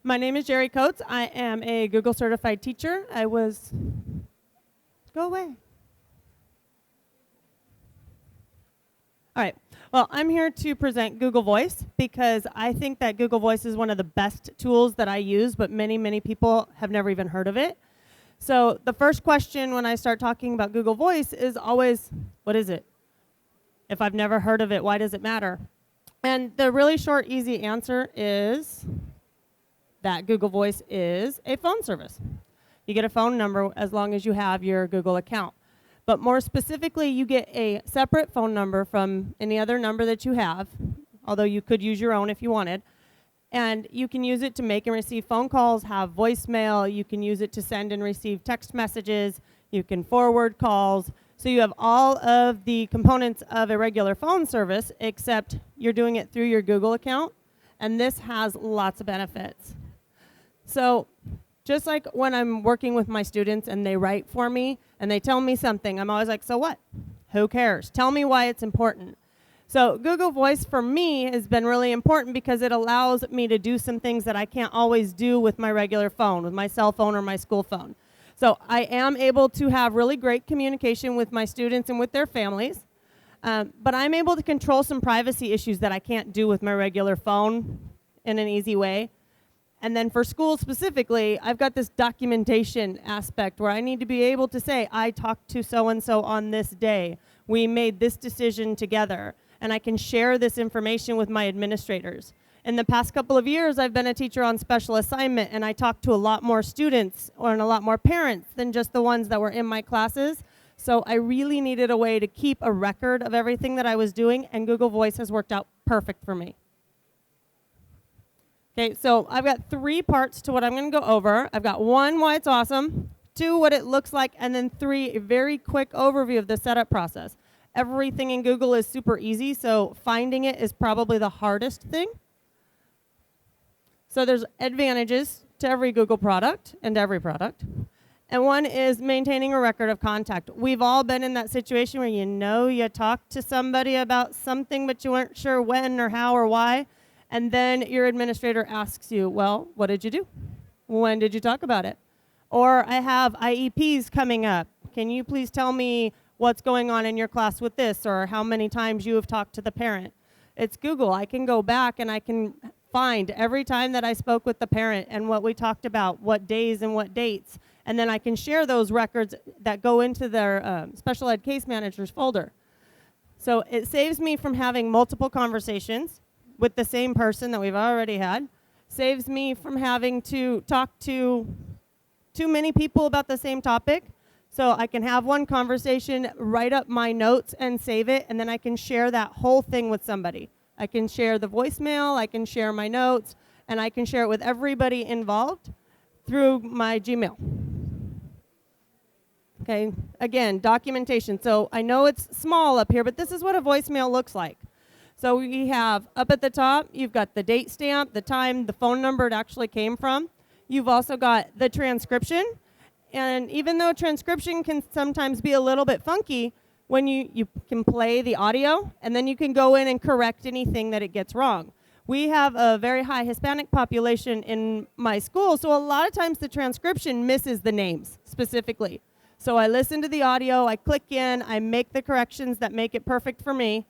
My name is Jerry Coates. I am a Google certified teacher. Go away. All right. Well, I'm here to present Google Voice because I think that Google Voice is one of the best tools that I use, but many, many people have never even heard of it. So the first question when I start talking about Google Voice is always, what is it? If I've never heard of it, why does it matter? And the really short, easy answer is that Google Voice is a phone service. You get a phone number as long as you have your Google account. But more specifically, you get a separate phone number from any other number that you have, although you could use your own if you wanted. And you can use it to make and receive phone calls, have voicemail. You can use it to send and receive text messages. You can forward calls. So you have all of the components of a regular phone service, except you're doing it through your Google account. And this has lots of benefits. So just like when I'm working with my students and they write for me and they tell me something, I'm always like, so what? Who cares? Tell me why it's important. So Google Voice for me has been really important because it allows me to do some things that I can't always do with my regular phone, with my cell phone or my school phone. So I am able to have really great communication with my students and with their families, but I'm able to control some privacy issues that I can't do with my regular phone in an easy way. And then for school specifically, I've got this documentation aspect where I need to be able to say, I talked to so-and-so on this day. We made this decision together. And I can share this information with my administrators. In the past couple of years, I've been a teacher on special assignment, and I talked to a lot more students and a lot more parents than just the ones that were in my classes. So I really needed a way to keep a record of everything that I was doing, and Google Voice has worked out perfect for me. Okay, so I've got 3 parts to what I'm going to go over. I've got 1, why it's awesome, 2, what it looks like, and then 3, a very quick overview of the setup process. Everything in Google is super easy, so finding it is probably the hardest thing. So there's advantages to every Google product and every product. And one is maintaining a record of contact. We've all been in that situation where you talked to somebody about something, but you weren't sure when or how or why. And then your administrator asks you, well, what did you do? When did you talk about it? Or I have IEPs coming up. Can you please tell me what's going on in your class with this, or how many times you have talked to the parent? It's Google. I can go back and I can find every time that I spoke with the parent and what we talked about, what days and what dates. And then I can share those records that go into their special ed case manager's folder. So it saves me from having multiple conversations with the same person that we've already had, saves me from having to talk to too many people about the same topic. So I can have one conversation, write up my notes and save it, and then I can share that whole thing with somebody. I can share the voicemail, I can share my notes, and I can share it with everybody involved through my Gmail. Okay, again, documentation. So I know it's small up here, but this is what a voicemail looks like. So we have up at the top, you've got the date stamp, the time, the phone number it actually came from. You've also got the transcription. And even though transcription can sometimes be a little bit funky, when you can play the audio, and then you can go in and correct anything that it gets wrong. We have a very high Hispanic population in my school, so a lot of times the transcription misses the names specifically. So I listen to the audio, I click in, I make the corrections that make it perfect for me,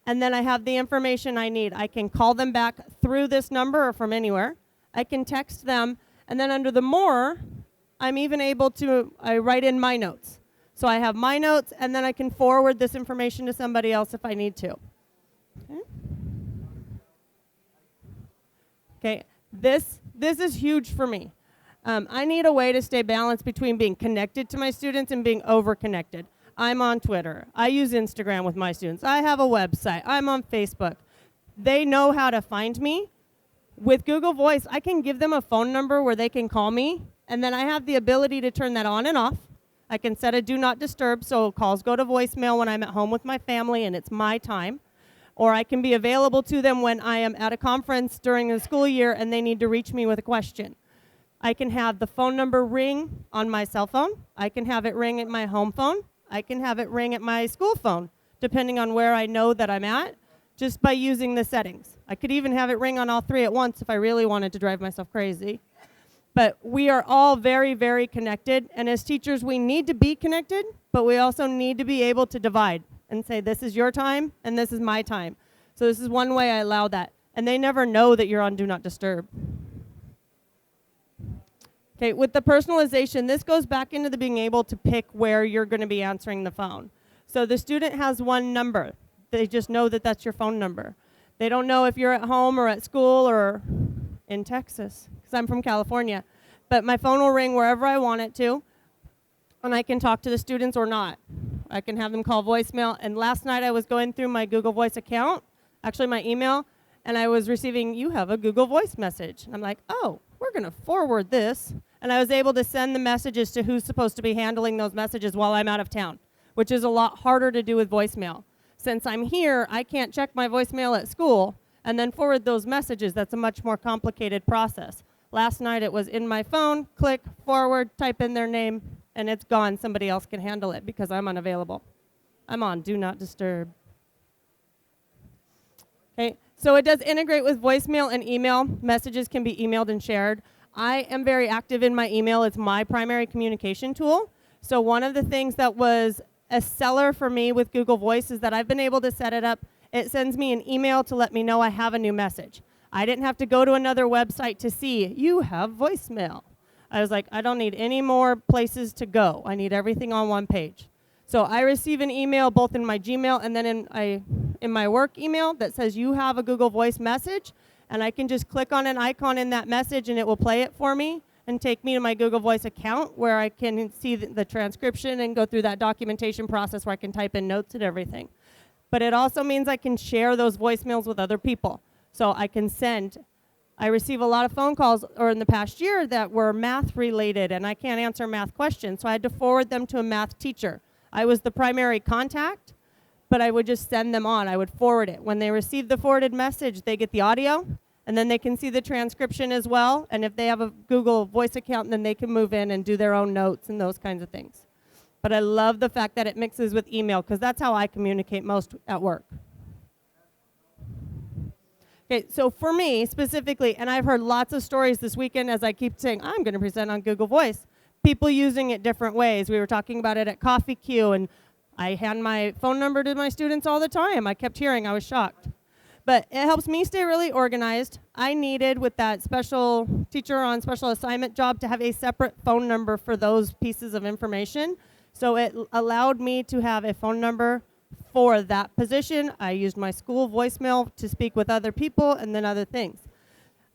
and then I have the information I need. I can call them back through this number or from anywhere. I can text them, and then under the more, I'm even able to, I write in my notes. So I have my notes, and then I can forward this information to somebody else if I need to. Okay, this is huge for me. I need a way to stay balanced between being connected to my students and being over-connected. I'm on Twitter. I use Instagram with my students. I have a website. I'm on Facebook. They know how to find me. With Google Voice, I can give them a phone number where they can call me, and then I have the ability to turn that on and off. I can set a do not disturb, so calls go to voicemail when I'm at home with my family and it's my time. Or I can be available to them when I am at a conference during the school year and they need to reach me with a question. I can have the phone number ring on my cell phone. I can have it ring at my home phone. I can have it ring at my school phone, depending on where I know that I'm at. just by using the settings. I could even have it ring on all three at once if I really wanted to drive myself crazy. But we are all very, very connected, and as teachers, we need to be connected, but we also need to be able to divide and say, this is your time, and this is my time. So this is one way I allow that. And they never know that you're on Do Not Disturb. Okay, with the personalization, this goes back into the being able to pick where you're going to be answering the phone. So the student has one number. They just know that that's your phone number. They don't know if you're at home or at school or in Texas, because I'm from California. But my phone will ring wherever I want it to, and I can talk to the students or not. I can have them call voicemail. And last night I was going through my Google Voice account, actually my email, and I was receiving, you have a Google Voice message. And I'm like, oh, we're going to forward this. And I was able to send the messages to who's supposed to be handling those messages while I'm out of town, which is a lot harder to do with voicemail. Since I'm here, I can't check my voicemail at school and then forward those messages. That's a much more complicated process. Last night it was in my phone, click, forward, type in their name, and it's gone. Somebody else can handle it because I'm unavailable. I'm on Do Not Disturb. Okay, so it does integrate with voicemail and email. Messages can be emailed and shared. I am very active in my email. It's my primary communication tool. So one of the things that was a seller for me with Google Voice is that I've been able to set it up. It sends me an email to let me know I have a new message. I didn't have to go to another website to see, you have voicemail. I was like, I don't need any more places to go. I need everything on one page. So I receive an email both in my Gmail and then in my work email that says you have a Google Voice message, and I can just click on an icon in that message and it will play it for me and take me to my Google Voice account where I can see the transcription and go through that documentation process where I can type in notes and everything. But it also means I can share those voicemails with other people. So I can send. I receive a lot of phone calls or in the past year that were math related, and I can't answer math questions, so I had to forward them to a math teacher. I was the primary contact, but I would just send them on. I would forward it. When they receive the forwarded message, they get the audio, and then they can see the transcription as well. And if they have a Google Voice account, then they can move in and do their own notes and those kinds of things. But I love the fact that it mixes with email, because that's how I communicate most at work. Okay, so for me specifically, and I've heard lots of stories this weekend as I keep saying, I'm going to present on Google Voice, people using it different ways. We were talking about it at Coffee Queue, and I hand my phone number to my students all the time. I kept hearing, I was shocked. But it helps me stay really organized. I needed, with that special teacher on special assignment job, to have a separate phone number for those pieces of information. So it allowed me to have a phone number for that position. I used my school voicemail to speak with other people and then other things.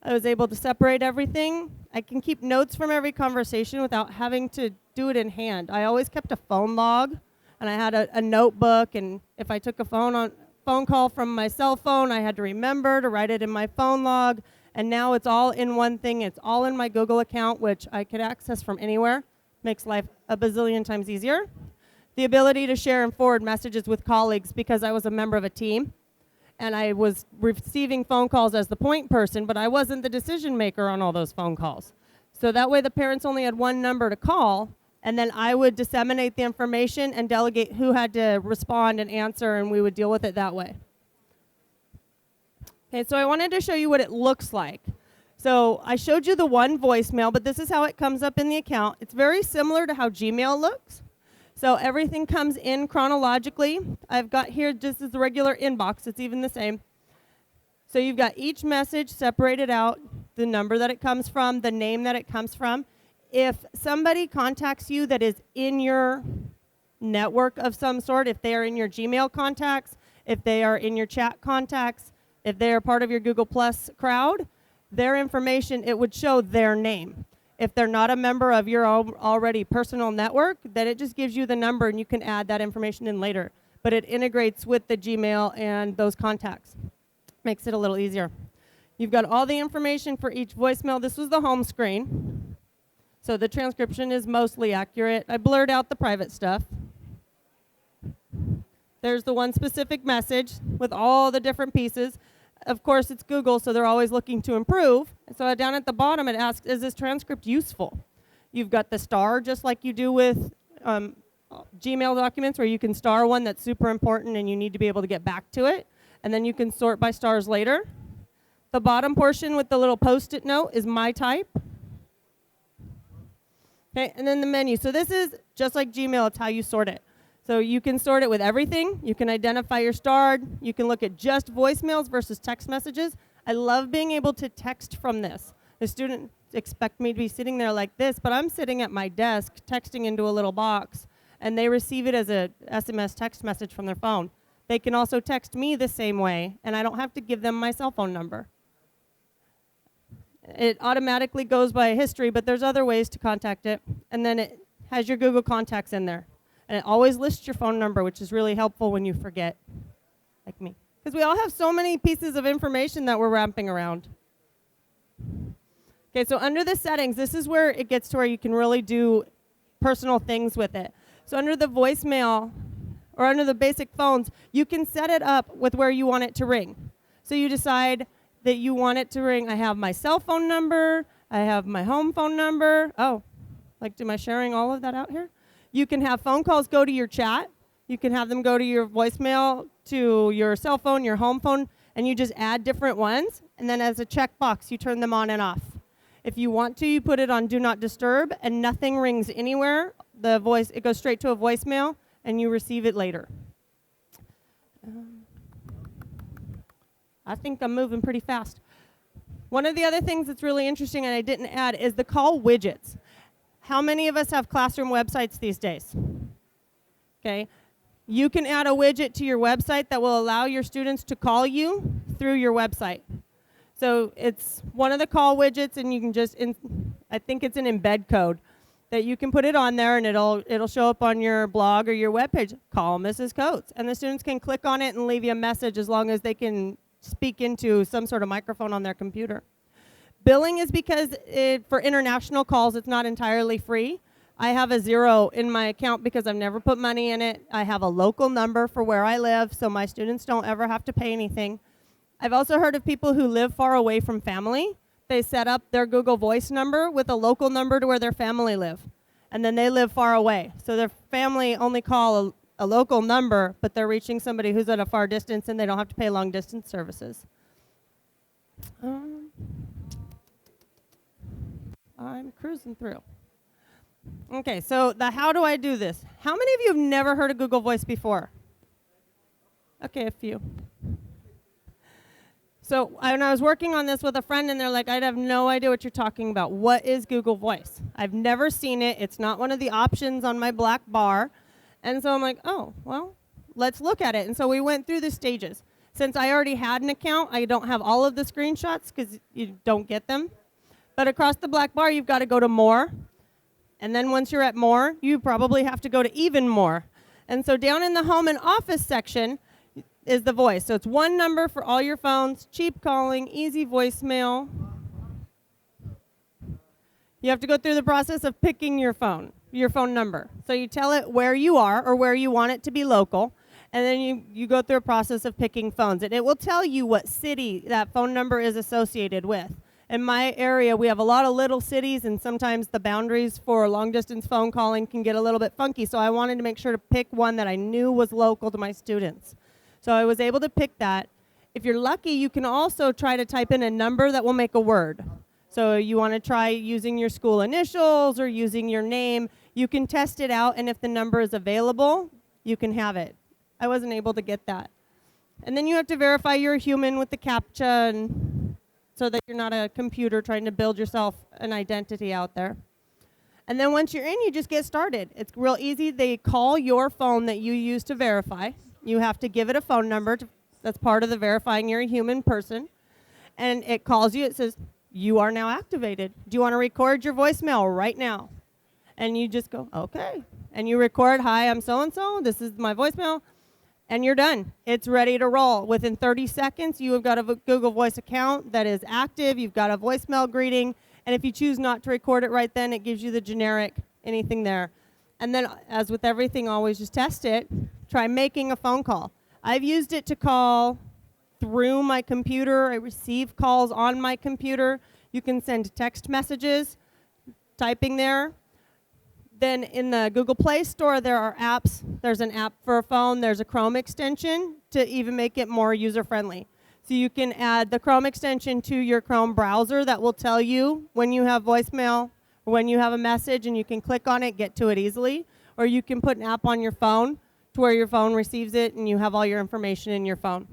I was able to separate everything. I can keep notes from every conversation without having to do it in hand. I always kept a phone log, and I had a notebook, and if I took a phone call from my cell phone, I had to remember to write it in my phone log, and now it's all in one thing. It's all in my Google account, which I could access from anywhere. Makes life a bazillion times easier. The ability to share and forward messages with colleagues, because I was a member of a team, and I was receiving phone calls as the point person, but I wasn't the decision maker on all those phone calls. So that way the parents only had one number to call, and then I would disseminate the information and delegate who had to respond and answer, and we would deal with it that way. Okay, so I wanted to show you what it looks like. So I showed you the one voicemail, but this is how it comes up in the account. It's very similar to how Gmail looks. So everything comes in chronologically. I've got here just as the regular inbox. It's even the same. So you've got each message separated out, the number that it comes from, the name that it comes from. If somebody contacts you that is in your network of some sort, if they are in your Gmail contacts, if they are in your chat contacts, if they are part of your Google Plus crowd, their information, it would show their name. If they're not a member of your already personal network, then it just gives you the number and you can add that information in later. But it integrates with the Gmail and those contacts. Makes it a little easier. You've got all the information for each voicemail. This was the home screen. So the transcription is mostly accurate. I blurred out the private stuff. There's the one specific message with all the different pieces. Of course, it's Google, so they're always looking to improve. So down at the bottom, it asks, is this transcript useful? You've got the star, just like you do with Gmail documents, where you can star one that's super important and you need to be able to get back to it. and then you can sort by stars later. The bottom portion with the little post-it note is my type. Okay, and then the menu. So this is just like Gmail, it's how you sort it. So you can sort it with everything. You can identify your starred. You can look at just voicemails versus text messages. I love being able to text from this. The students expect me to be sitting there like this, but I'm sitting at my desk texting into a little box, and they receive it as a SMS text message from their phone. They can also text me the same way, and I don't have to give them my cell phone number. It automatically goes by history, but there's other ways to contact it. And then it has your Google Contacts in there. And it always lists your phone number, which is really helpful when you forget, like me. Because we all have so many pieces of information that we're wrapping around. Okay, so under the settings, this is where it gets to where you can really do personal things with it. So under the voicemail, or under the basic phones, you can set it up with where you want it to ring. So you decide that you want it to ring. I have my cell phone number. I have my home phone number. Oh, like, am I sharing all of that out here? You can have phone calls go to your chat. You can have them go to your voicemail, to your cell phone, your home phone, and you just add different ones. And then as a checkbox, you turn them on and off. If you want to, you put it on Do Not Disturb, and nothing rings anywhere. It goes straight to a voicemail, and you receive it later. I think I'm moving pretty fast. One of the other things that's really interesting and I didn't add is the call widgets. How many of us have classroom websites these days? Okay. You can add a widget to your website that will allow your students to call you through your website. So it's one of the call widgets, and you can just, I think it's an embed code that you can put it on there, and it'll show up on your blog or your webpage. Call Mrs. Coates, and the students can click on it and leave you a message as long as they can speak into some sort of microphone on their computer. Billing is because for international calls, it's not entirely free. I have a 0 in my account because I've never put money in it. I have a local number for where I live, so my students don't ever have to pay anything. I've also heard of people who live far away from family. They set up their Google Voice number with a local number to where their family live, and then they live far away. So their family only call a local number, but they're reaching somebody who's at a far distance, and they don't have to pay long distance services. I'm cruising through. Okay, so how do I do this? How many of you have never heard of Google Voice before? Okay, a few. So when I was working on this with a friend, and they're like, I have no idea what you're talking about. What is Google Voice? I've never seen it. It's not one of the options on my black bar. And so I'm like, oh, well, let's look at it. And so we went through the stages. Since I already had an account, I don't have all of the screenshots because you don't get them. But across the black bar, you've got to go to More. And then once you're at More, you probably have to go to Even More. And so down in the Home and Office section is the voice. So it's one number for all your phones, cheap calling, easy voicemail. You have to go through the process of picking your phone number. So you tell it where you are or where you want it to be local, and then you go through a process of picking phones. And it will tell you what city that phone number is associated with. In my area, we have a lot of little cities, and sometimes the boundaries for long-distance phone calling can get a little bit funky, so I wanted to make sure to pick one that I knew was local to my students. So I was able to pick that. If you're lucky, you can also try to type in a number that will make a word. So you want to try using your school initials or using your name. You can test it out, and if the number is available, you can have it. I wasn't able to get that. And then you have to verify you're a human with the CAPTCHA, and so that you're not a computer trying to build yourself an identity out there. And then once you're in, you just get started. It's real easy. They call your phone that you use to verify. You have to give it a phone number. That's part of the verifying you're a human person. And it calls you. It says, you are now activated. Do you want to record your voicemail right now? And you just go, okay. And you record, hi, I'm so-and-so. This is my voicemail. And you're done. It's ready to roll. Within 30 seconds, you have got a Google Voice account that is active. You've got a voicemail greeting. And if you choose not to record it right then, it gives you the generic anything there. And then, as with everything, always just test it. Try making a phone call. I've used it to call through my computer. I receive calls on my computer. You can send text messages, typing there. Then in the Google Play Store, there are apps. There's an app for a phone. There's a Chrome extension to even make it more user-friendly. So you can add the Chrome extension to your Chrome browser that will tell you when you have voicemail or when you have a message, and you can click on it, get to it easily. Or you can put an app on your phone to where your phone receives it and you have all your information in your phone.